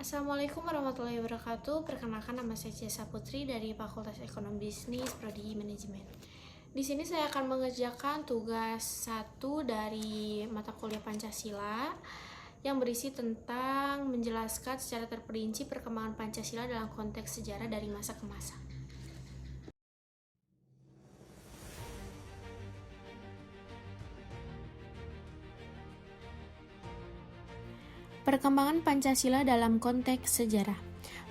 Assalamualaikum warahmatullahi wabarakatuh. Perkenalkan, nama saya Jessa Putri dari Fakultas Ekonomi Bisnis Prodi Manajemen. Di sini saya akan mengerjakan tugas 1 dari mata kuliah Pancasila yang berisi tentang menjelaskan secara terperinci perkembangan Pancasila dalam konteks sejarah dari masa ke masa. Perkembangan Pancasila dalam konteks sejarah.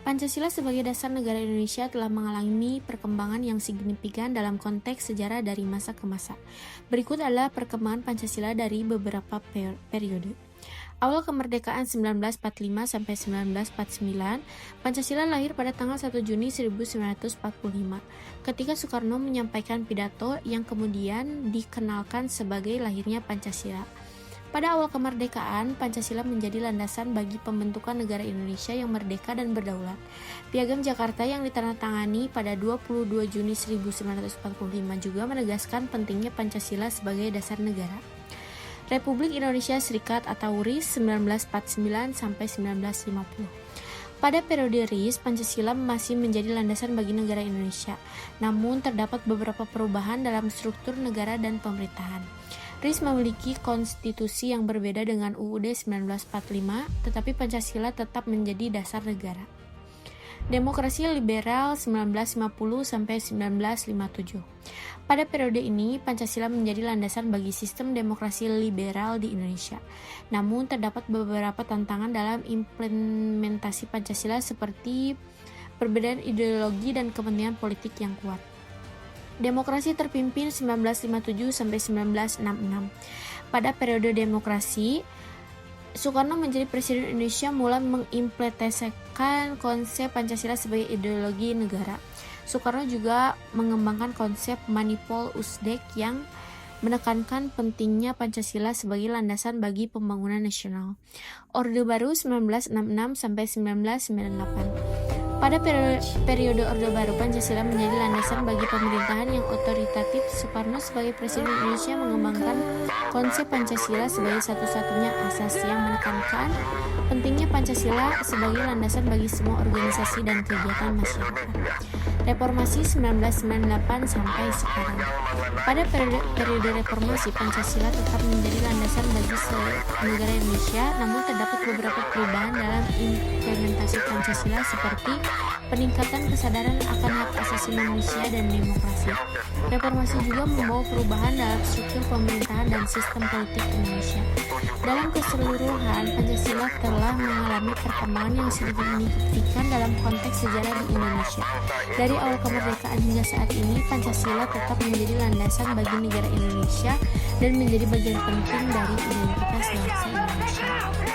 Pancasila sebagai dasar negara Indonesia telah mengalami perkembangan yang signifikan dalam konteks sejarah dari masa ke masa. Berikut adalah perkembangan Pancasila dari beberapa periode. Awal kemerdekaan 1945 sampai 1949, Pancasila lahir pada tanggal 1 Juni 1945, ketika Soekarno menyampaikan pidato yang kemudian dikenalkan sebagai lahirnya Pancasila. Pada awal kemerdekaan, Pancasila menjadi landasan bagi pembentukan negara Indonesia yang merdeka dan berdaulat. Piagam Jakarta yang ditandatangani pada 22 Juni 1945 juga menegaskan pentingnya Pancasila sebagai dasar negara. Republik Indonesia Serikat atau RIS 1949 sampai 1950. Pada periode RIS, Pancasila masih menjadi landasan bagi negara Indonesia. Namun terdapat beberapa perubahan dalam struktur negara dan pemerintahan. RIS memiliki konstitusi yang berbeda dengan UUD 1945, tetapi Pancasila tetap menjadi dasar negara. Demokrasi liberal 1950 sampai 1957. Pada periode ini, Pancasila menjadi landasan bagi sistem demokrasi liberal di Indonesia. Namun terdapat beberapa tantangan dalam implementasi Pancasila seperti perbedaan ideologi dan kepentingan politik yang kuat. Demokrasi terpimpin 1957 sampai 1966. Pada periode demokrasi, Soekarno menjadi Presiden Indonesia mulai mengimplementasikan konsep Pancasila sebagai ideologi negara. Soekarno juga mengembangkan konsep Manipol Usdek yang menekankan pentingnya Pancasila sebagai landasan bagi pembangunan nasional. Orde Baru 1966 sampai 1998. Pada periode Orde Baru, Pancasila menjadi landasan bagi pemerintahan yang otoritatif. Soekarno sebagai Presiden Indonesia mengembangkan konsep Pancasila sebagai satu-satunya asas yang menekankan pentingnya Pancasila sebagai landasan bagi semua organisasi dan kegiatan masyarakat. Reformasi 1998 sampai sekarang. Pada periode reformasi, Pancasila tetap menjadi landasan bagi negara Indonesia, namun terdapat beberapa perubahan dalam implementasi Pancasila seperti peningkatan kesadaran akan hak asasi manusia dan demokrasi. Reformasi juga membawa perubahan dalam struktur pemerintahan dan sistem politik Indonesia. Dalam keseluruhan, Pancasila telah mengalami perkembangan yang signifikan dalam konteks sejarah di Indonesia. Dari awal kemerdekaan hingga saat ini, Pancasila tetap menjadi landasan bagi negara Indonesia dan menjadi bagian penting dari identitas bangsa Indonesia.